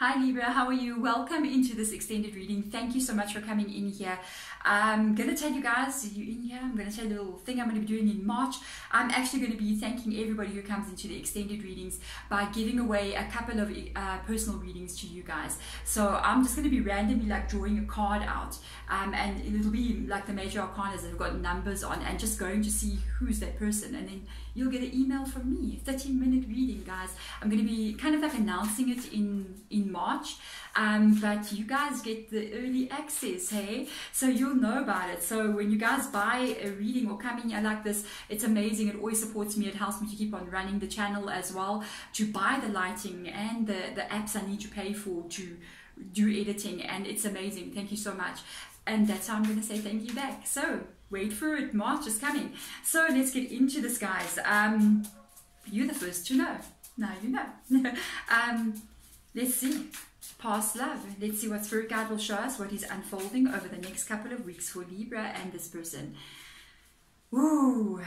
Hi Libra, how are you? Welcome into this extended reading. Thank you so much for coming in here. I'm going to tell you guys, you in here, I'm going to tell you a little thing I'm going to be doing in March. I'm actually going to be thanking everybody who comes into the extended readings by giving away a couple of personal readings to you guys. So I'm just going to be randomly like drawing a card out and it'll be like the major arcanas that have got numbers on and just going to see who's that person, and then you'll get an email from me. 30-minute reading, guys. I'm going to be kind of like announcing it in March, but you guys get the early access, hey? So you'll know about it. So when you guys buy a reading or come in here like this, it's amazing. It always supports me. It helps me to keep on running the channel as well, to buy the lighting and the apps I need to pay for to do editing, and it's amazing. Thank you so much. And that's how I'm going to say thank you back. So wait for it, March is coming. So let's get into this, guys. You're the first to know. Now you know. Let's see. Past love. Let's see what Spirit Guide will show us, what is unfolding over the next couple of weeks for Libra and this person. Ooh,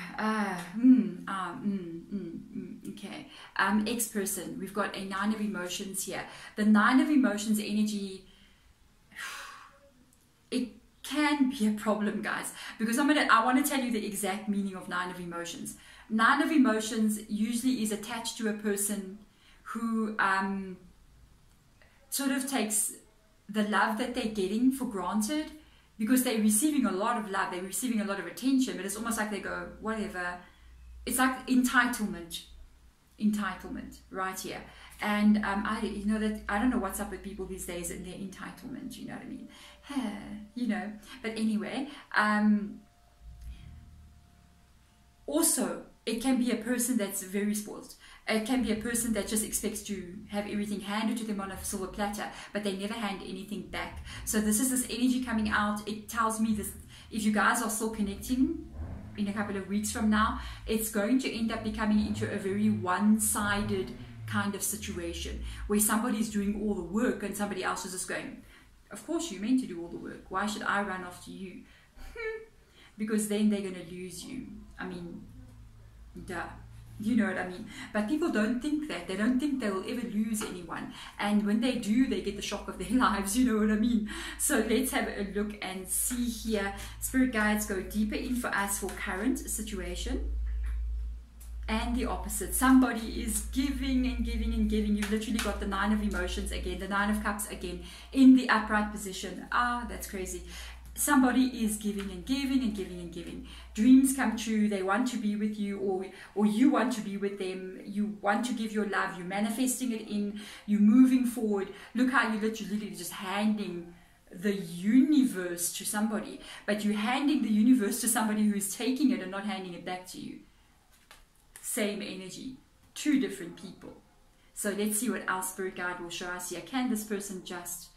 okay. Ex-person. We've got a 9 of emotions here. The 9 of emotions energy, it can be a problem, guys, because I want to tell you the exact meaning of 9 of emotions. 9 of emotions usually is attached to a person who sort of takes the love that they're getting for granted, because they're receiving a lot of love, they're receiving a lot of attention, but it's almost like they go, whatever. It's like entitlement right here. And I don't know what's up with people these days and their entitlement, you know what I mean? You know, but anyway, also it can be a person that's very spoiled. It can be a person that just expects to have everything handed to them on a silver platter, but they never hand anything back. So this is this energy coming out. It tells me this: if you guys are still connecting in a couple of weeks from now, it's going to end up becoming into a very one-sided kind of situation where somebody's doing all the work and somebody else is just going, of course you're meant to do all the work. Why should I run after you? Because then they're going to lose you. I mean, duh. You know what I mean? But people don't think that. They don't think they will ever lose anyone. And when they do, they get the shock of their lives. You know what I mean? So let's have a look and see here. Spirit guides go deeper in for us for current situation. And the opposite. Somebody is giving and giving and giving. You've literally got the 9 of emotions again. The 9 of cups again in the upright position. Ah, that's crazy. Somebody is giving and giving and giving and giving. Dreams come true. They want to be with you, or you want to be with them. You want to give your love. You're manifesting it in. You're moving forward. Look how you're literally just handing the universe to somebody. But you're handing the universe to somebody who is taking it and not handing it back to you. Same energy. 2 different people. So let's see what our Spirit Guide will show us here. Can this person just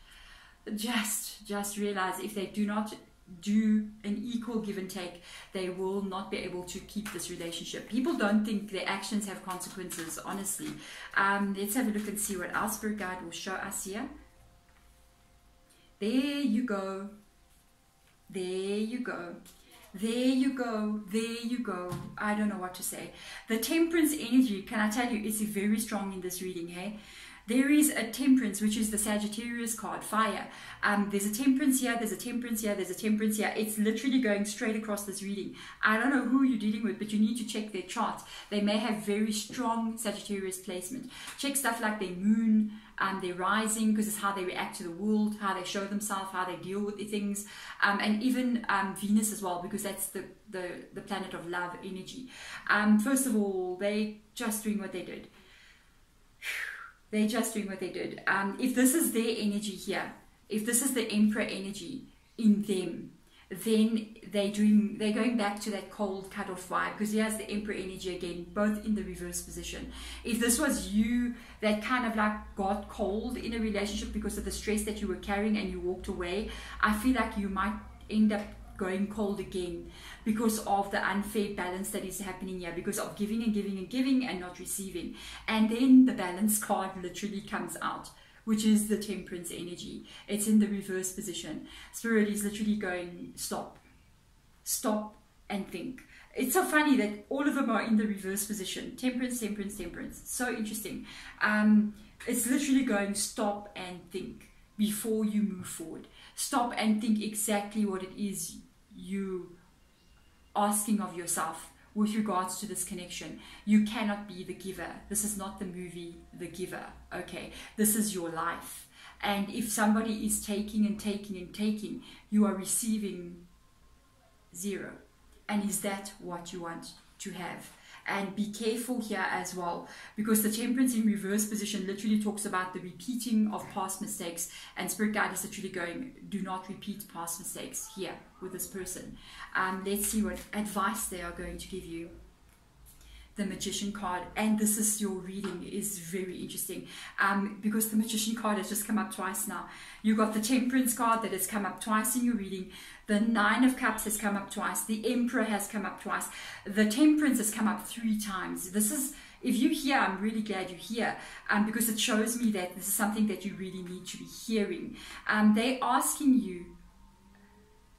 realize if they do not do an equal give and take, they will not be able to keep this relationship. People don't think their actions have consequences, honestly. Let's have a look and see what our Spirit Guide will show us here. There you go. There you go. There you go. There you go. I don't know what to say. The Temperance energy, can I tell you, is very strong in this reading, hey? There is a Temperance, which is the Sagittarius card, fire. There's a Temperance here, there's a Temperance here, there's a Temperance here. It's literally going straight across this reading. I don't know who you're dealing with, but you need to check their chart. They may have very strong Sagittarius placement. Check stuff like their moon, their rising, because it's how they react to the world, how they show themselves, how they deal with the things, and even Venus as well, because that's the planet of love energy. First of all, they just doing what they did. They're just doing what they did. If this is their energy here, if this is the Emperor energy in them, then they're going back to that cold cut-off vibe, because here's the Emperor energy again, both in the reverse position. If this was you that kind of like got cold in a relationship because of the stress that you were carrying and you walked away, I feel like you might end up going cold again because of the unfair balance that is happening here, because of giving and giving and giving and not receiving. And then the balance card literally comes out, which is the Temperance energy. It's in the reverse position. Spirit is literally going, stop and think. It's so funny that all of them are in the reverse position. Temperance, Temperance, Temperance. So interesting. It's literally going, stop and think before you move forward. Stop and think exactly what it is you asking of yourself with regards to this connection. You cannot be the giver. This is not the movie The Giver, okay? This is your life. And if somebody is taking and taking and taking, you are receiving zero. And is that what you want to have? And be careful here as well, because the Temperance in reverse position literally talks about the repeating of past mistakes, and Spirit Guide is literally going, do not repeat past mistakes here with this person. Let's see what advice they are going to give you. The Magician card, and this is your reading, is very interesting, because the Magician card has just come up twice now. You got the Temperance card that has come up twice in your reading. The Nine of Cups has come up twice. The Emperor has come up twice. The Temperance has come up 3 times. This is, if you're here, I'm really glad you're here, because it shows me that this is something that you really need to be hearing. They're asking you,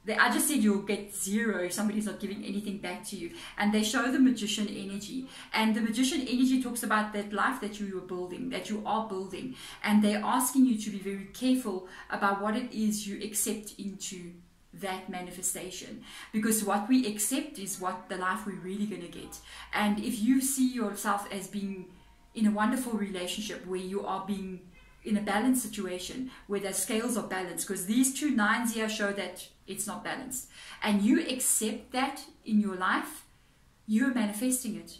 I just said you'll get zero if somebody's not giving anything back to you. And they show the Magician energy. And the Magician energy talks about that life that you are building, that you are building. And they're asking you to be very careful about what it is you accept into that manifestation. Because what we accept is what the life we're really going to get. And if you see yourself as being in a wonderful relationship where you are being in a balanced situation, where the scales are balanced, because these 2 9s here show that it's not balanced, and you accept that in your life, you're manifesting it.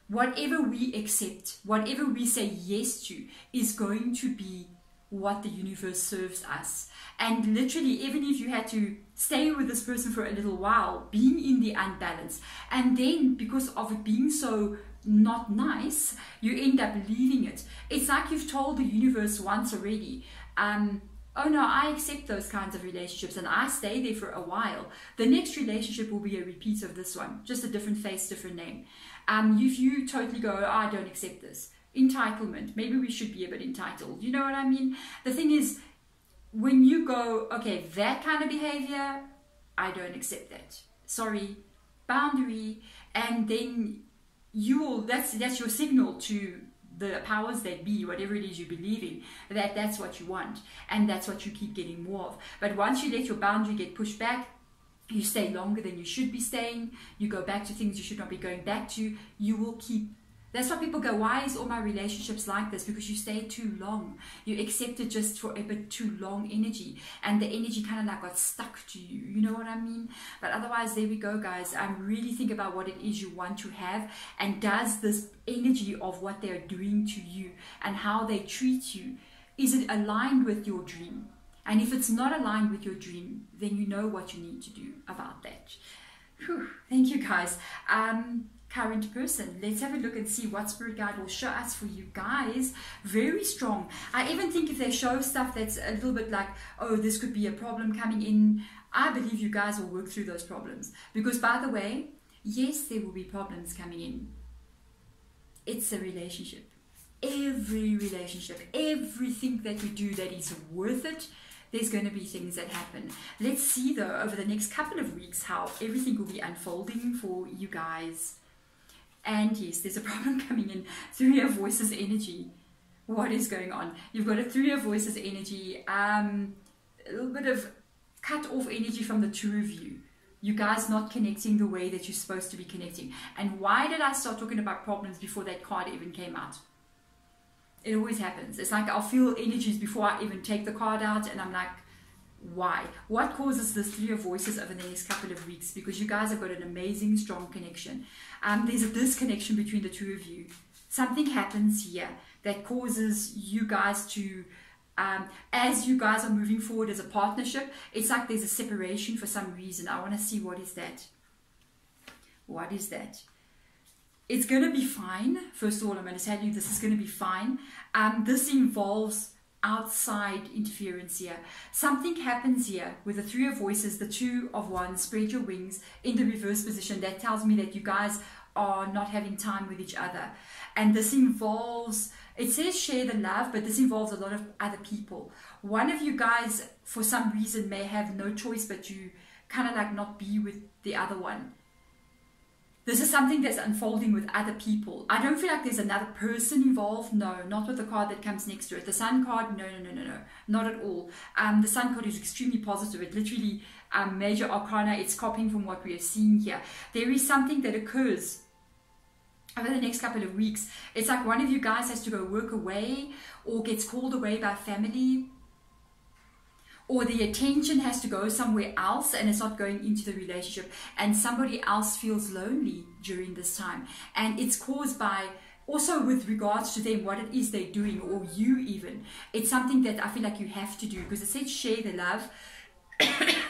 Whatever we accept, whatever we say yes to, is going to be what the universe serves us. And literally, even if you had to stay with this person for a little while, being in the unbalance, and then because of it being so not nice, you end up leaving it. It's like you've told the universe once already, oh no, I accept those kinds of relationships and I stay there for a while. The next relationship will be a repeat of this one, just a different face, different name. If you totally go, oh, I don't accept this. Entitlement, maybe we should be a bit entitled. You know what I mean? The thing is, when you go, okay, that kind of behavior, I don't accept that. Sorry, boundary, and then that's your signal to the powers that be, whatever it is you believe in, that's what you want, and that's what you keep getting more of. But once you let your boundary get pushed back, you stay longer than you should be staying, you go back to things you should not be going back to, you will keep. That's why people go, why is all my relationships like this? Because you stay too long. You accepted just for a bit too long energy, and the energy kind of like got stuck to you. You know what I mean? But otherwise, there we go, guys. Really think about what it is you want to have, and does this energy of what they're doing to you and how they treat you, is it aligned with your dream? And if it's not aligned with your dream, then you know what you need to do about that. Whew. Thank you, guys. Current person, let's have a look and see what Spirit Guide will show us for you guys. Very strong. I even think if they show stuff that's a little bit like, oh, this could be a problem coming in, I believe you guys will work through those problems. Because by the way, yes, there will be problems coming in. It's a relationship. Every relationship, everything that you do that is worth it, there's going to be things that happen. Let's see though over the next couple of weeks how everything will be unfolding for you guys. And yes, there's a problem coming in. 3 of Voices energy. What is going on? You've got a 3 of Voices energy. A little bit of cut off energy from the 2 of you. You guys not connecting the way that you're supposed to be connecting. And why did I start talking about problems before that card even came out? It always happens. It's like I'll feel energies before I even take the card out, and I'm like, why? What causes this 3 of Voices over the next couple of weeks? Because you guys have got an amazing, strong connection. There's a disconnection between the 2 of you. Something happens here that causes you guys to, as you guys are moving forward as a partnership, it's like there's a separation for some reason. I want to see, what is that? What is that? It's going to be fine. First of all, I'm going to tell you this is going to be fine. This involves outside interference here. Something happens here with the 3 of Voices, the 2 of Wands, spread your wings in the reverse position. That tells me that you guys are not having time with each other. And this involves, it says share the love, but this involves a lot of other people. One of you guys, for some reason, may have no choice but to kind of like not be with the other one. This is something that's unfolding with other people. I don't feel like there's another person involved. No, not with the card that comes next to it. The Sun card, no, not at all. The Sun card is extremely positive. It literally, major arcana, it's copying from what we are seeing here. There is something that occurs over the next couple of weeks. It's like one of you guys has to go work away or gets called away by family, or the attention has to go somewhere else and it's not going into the relationship, and somebody else feels lonely during this time, and it's caused by, also with regards to them, what it is they're doing, or you even. It's something that I feel like you have to do, because it says share the love.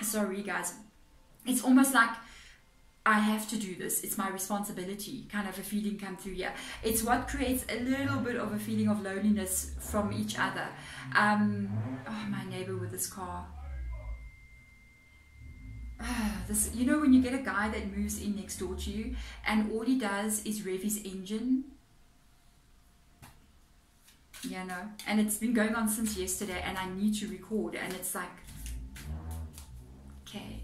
Sorry guys, it's almost like I have to do this, it's my responsibility, kind of a feeling come through here. It's what creates a little bit of a feeling of loneliness from each other. Oh, my neighbor with this car. This, you know, when you get a guy that moves in next door to you and all he does is rev his engine. Yeah, no. And it's been going on since yesterday and I need to record, and it's like, okay.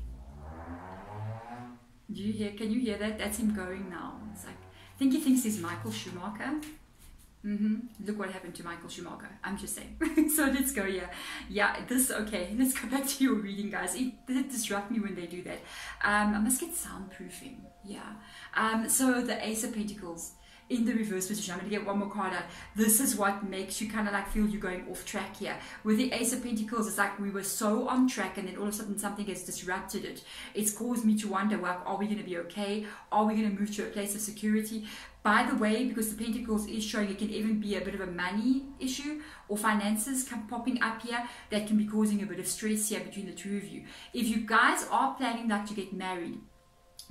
Do you hear? Can you hear that? That's him going now. It's like, I think he thinks he's Michael Schumacher. Look what happened to Michael Schumacher. I'm just saying. So let's go here. Yeah, this, okay. Let's go back to your reading, guys. It disrupt me when they do that. I must get soundproofing. Yeah. So the Ace of Pentacles in the reverse position. I'm going to get one more card out. This is what makes you kind of like feel you're going off track here. With the Ace of Pentacles, it's like we were so on track and then all of a sudden something has disrupted it. It's caused me to wonder, well, are we going to be okay? Are we going to move to a place of security? By the way, because the Pentacles is showing, it can even be a bit of a money issue or finances popping up here that can be causing a bit of stress here between the two of you. If you guys are planning like to get married,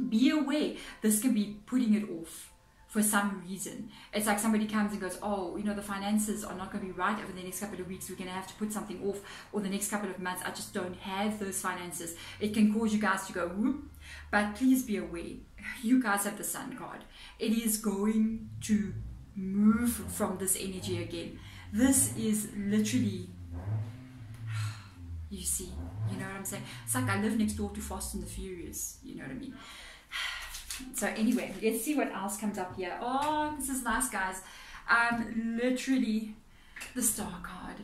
be aware this can be putting it off for some reason. It's like somebody comes and goes, oh, you know, the finances are not going to be right over the next couple of weeks, we're going to have to put something off, or the next couple of months I just don't have those finances. It can cause you guys to go whoop. But please be aware, you guys have the Sun card. It is going to move from this energy again. This is literally, you see, you know what I'm saying? It's like I live next door to Fast and the Furious, you know what I mean? So anyway, let's see what else comes up here. Oh, this is nice, guys. Literally the Star card.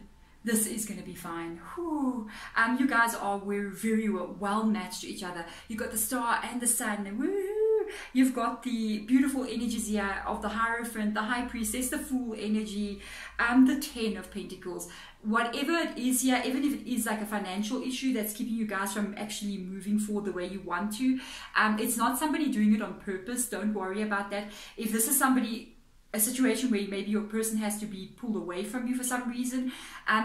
This is going to be fine. Whew. You guys are very well matched to each other. You've got the Star and the Sun. Woo! You've got the beautiful energies here of the Hierophant, the High Priestess, the Fool energy, the 10 of Pentacles. Whatever it is here, even if it is like a financial issue that's keeping you guys from actually moving forward the way you want to, it's not somebody doing it on purpose. Don't worry about that. If this is somebody, a situation where maybe your person has to be pulled away from you for some reason,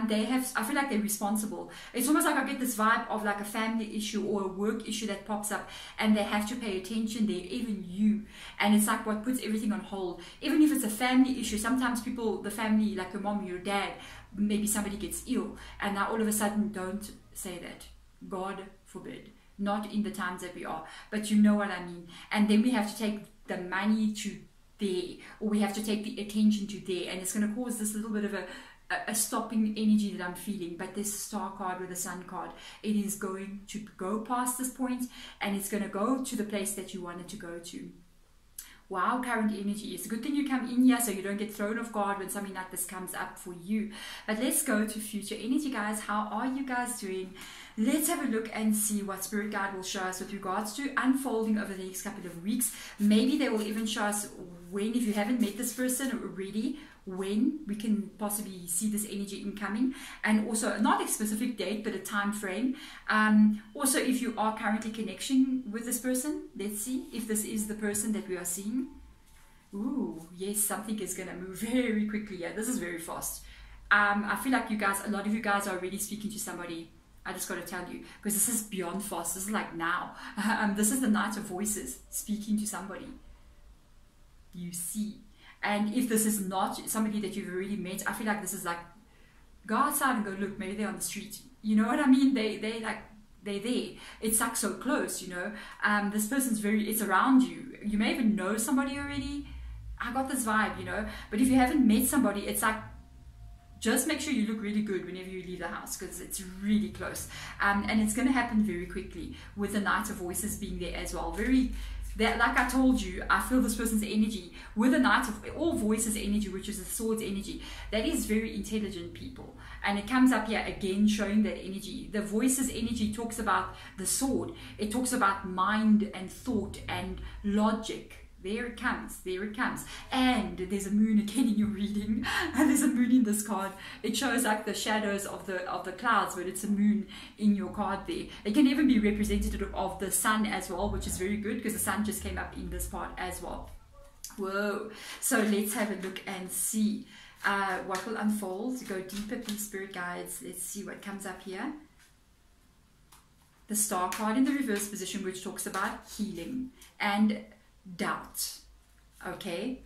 they have, I feel like they're responsible. It's almost like I get this vibe of like a family issue or a work issue that pops up and they have to pay attention there, even you. And it's like what puts everything on hold. Even if it's a family issue, sometimes people, the family, like your mom, your dad, maybe somebody gets ill and now all of a sudden, don't say that. God forbid. Not in the times that we are. But you know what I mean. And then we have to take the money to there, or we have to take the attention to there, and it's going to cause this little bit of a stopping energy that I'm feeling. But this Star card with the Sun card, it is going to go past this point and it's going to go to the place that you wanted to go to. Wow, current energy. It's a good thing you come in here so you don't get thrown off guard when something like this comes up for you. But let's go to future energy, guys. How are you guys doing? Let's have a look and see what Spirit Guide will show us with regards to unfolding over the next couple of weeks. Maybe they will even show us when, if you haven't met this person already, when we can possibly see this energy incoming, and also not a specific date but a time frame. Also, if you are currently connection with this person, let's see if this is the person that we are seeing. Ooh, yes, something is going to move very quickly. Yeah, this is very fast. I feel like you guys, a lot of you guys are already speaking to somebody. I just got to tell you, because this is beyond fast. This is like now. This is the Knight of Voices speaking to somebody. You see. And if this is not somebody that you've already met, I feel like this is like, go outside and go look, maybe they're on the street. You know what I mean? They're there. It's like so close, you know. This person's it's around you. You may even know somebody already. I got this vibe, you know. But if you haven't met somebody, it's like, just make sure you look really good whenever you leave the house, because it's really close. And it's going to happen very quickly with the Knight of Voices being there as well. Very that, like I told you, I feel this person's energy with the Knight of all voices energy, which is the Swords energy. That is very intelligent people. And it comes up here again showing that energy. The voices energy talks about the sword. It talks about mind and thought and logic. There it comes, there it comes. And there's a moon again in your reading. And there's a moon in this card. It shows like the shadows of the clouds, but it's a moon in your card there. It can even be representative of the sun as well, which is very good because the sun just came up in this part as well. Whoa. So let's have a look and see what will unfold. Go deeper, please, spirit guides. Let's see what comes up here. The Star card in the reverse position, which talks about healing and doubt. Okay,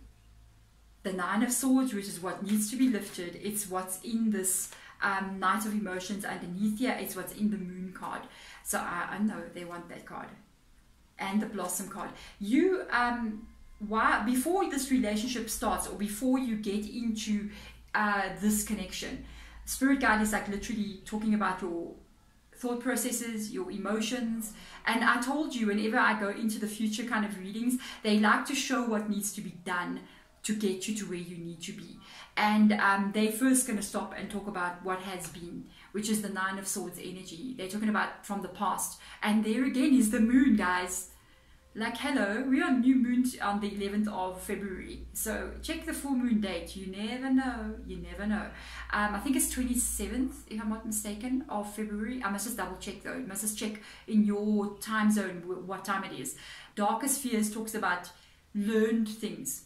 the Nine of Swords, which is what needs to be lifted. It's what's in this Knight of Emotions underneath here. It's what's in the Moon card. So I know they want that card. And the Blossom card. You why before this relationship starts, or before you get into this connection, spirit guide is like literally talking about your thought processes, your emotions. And I told you, whenever I go into the future kind of readings, they like to show what needs to be done to get you to where you need to be. And they're first going to stop and talk about what has been, which is the Nine of Swords energy. They're talking about from the past. And there again is the moon, guys. Like, hello, we're on new moon on the 11th of February. So check the full moon date. You never know. You never know. I think it's 27th, if I'm not mistaken, of February. I must just double check though. You must just check in your time zone what time it is. Darkest Fears talks about learned things.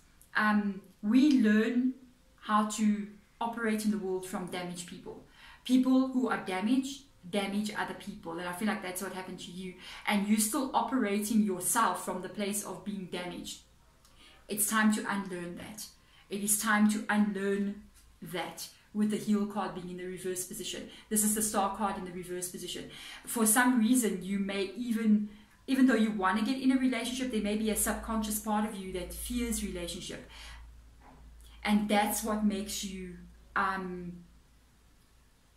We learn how to operate in the world from damaged people. People who are damaged damage other people, and I feel like that's what happened to you, and you're still operating yourself from the place of being damaged. It's time to unlearn that. It is time to unlearn that, with the Heal card being in the reverse position. This is the Star card in the reverse position. For some reason, you may even though you want to get in a relationship, there may be a subconscious part of you that fears relationship, and that's what makes you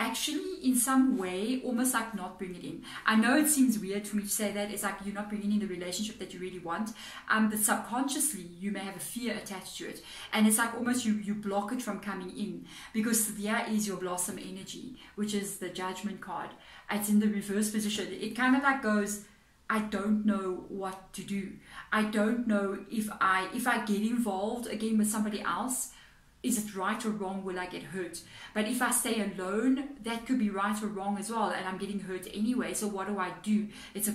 actually in some way almost like not bring it in. I know it seems weird for me to say that. It's like you're not bringing in the relationship that you really want, but subconsciously you may have a fear attached to it, and it's like almost you block it from coming in, because there is your Blossom energy, which is the Judgment card. It's in the reverse position. It kind of like goes, I don't know what to do. I don't know if I get involved again with somebody else, is it right or wrong? Will I get hurt? But if I stay alone, that could be right or wrong as well, and I'm getting hurt anyway. So what do I do? It's a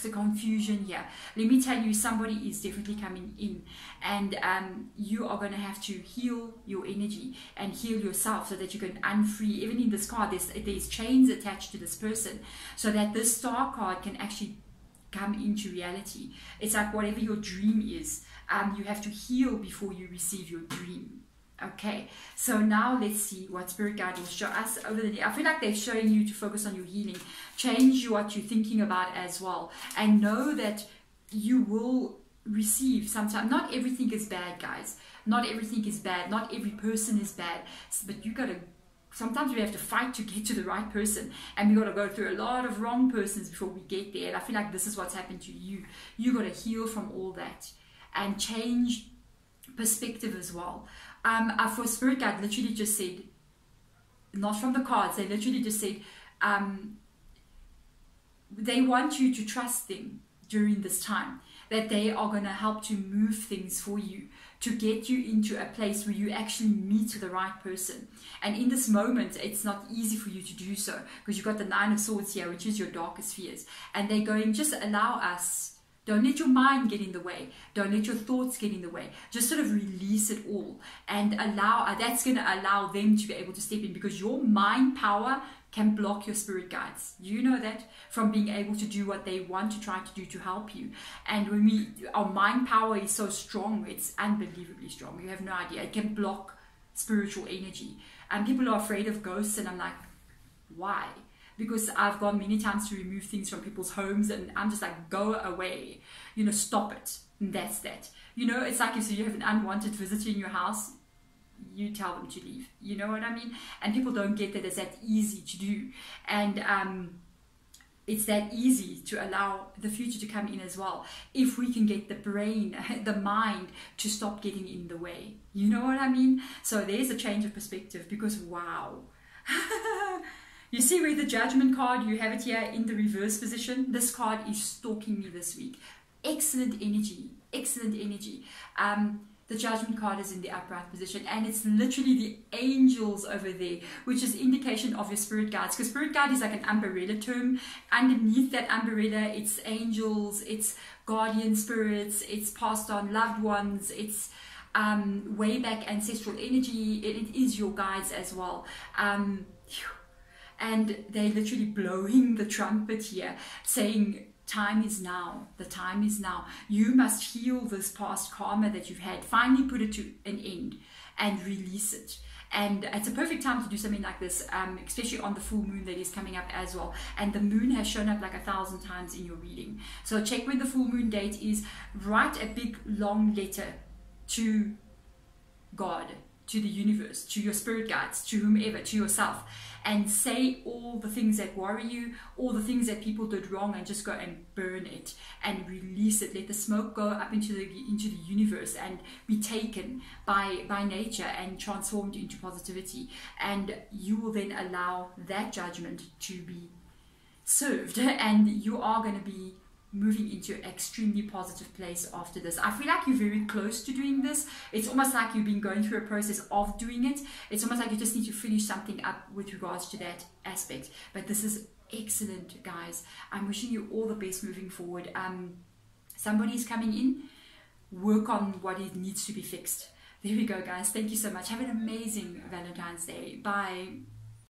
confusion here. Let me tell you, somebody is definitely coming in, and you are going to have to heal your energy and heal yourself so that you can unfree. Even in this card, there's chains attached to this person, so that this Star card can actually come into reality. It's like whatever your dream is, you have to heal before you receive your dream. Okay, so now let's see what Spirit Guide will show us over the day. I feel like they're showing you to focus on your healing, change what you're thinking about as well, and know that you will receive sometimes. Not everything is bad, guys. Not everything is bad. Not every person is bad. But you gotta, sometimes we have to fight to get to the right person, and we gotta go through a lot of wrong persons before we get there. And I feel like this is what's happened to you. You gotta heal from all that and change perspective as well. For Spirit Guide literally just said, not from the cards, they literally just said they want you to trust them during this time, that they are going to help to move things for you, to get you into a place where you actually meet the right person. And in this moment, it's not easy for you to do so, because you've got the Nine of Swords here, which is your darkest fears, and they're going, just allow us. Don't let your mind get in the way. Don't let your thoughts get in the way. Just sort of release it all and allow, that's going to allow them to be able to step in, because your mind power can block your spirit guides. You know that, from being able to do what they want to try to do to help you. And when our mind power is so strong, it's unbelievably strong. You have no idea. It can block spiritual energy. And people are afraid of ghosts, and I'm like, why? Because I've gone many times to remove things from people's homes, and I'm just like, go away, you know, stop it. And that's that. You know, it's like if you have an unwanted visitor in your house, you tell them to leave. You know what I mean? And people don't get that it's that easy to do. And it's that easy to allow the future to come in as well, if we can get the brain, the mind, to stop getting in the way. You know what I mean? So there's a change of perspective, because wow. You see where the Judgment card, you have it here in the reverse position. This card is stalking me this week. Excellent energy, excellent energy. The Judgment card is in the upright position, and it's literally the angels over there, which is indication of your spirit guides, because spirit guide is like an umbrella term. Underneath that umbrella, it's angels, it's guardian spirits, it's passed on loved ones, it's way back ancestral energy. It is your guides as well. And they're literally blowing the trumpet here, saying, time is now. The time is now. You must heal this past karma that you've had. Finally put it to an end and release it. And it's a perfect time to do something like this, especially on the full moon that is coming up as well. And the moon has shown up like 1,000 times in your reading. So check when the full moon date is. Write a big long letter to God, to the universe, to your spirit guides, to whomever, to yourself, and say all the things that worry you, all the things that people did wrong, and just go and burn it and release it. Let the smoke go up into the universe and be taken by nature and transformed into positivity. And you will then allow that judgment to be served, and you are going to be moving into an extremely positive place after this. I feel like you're very close to doing this. It's almost like you've been going through a process of doing it. It's almost like you just need to finish something up with regards to that aspect. But this is excellent, guys. I'm wishing you all the best moving forward. Somebody's coming in. Work on what it needs to be fixed. There we go, guys. Thank you so much. Have an amazing Valentine's Day. Bye.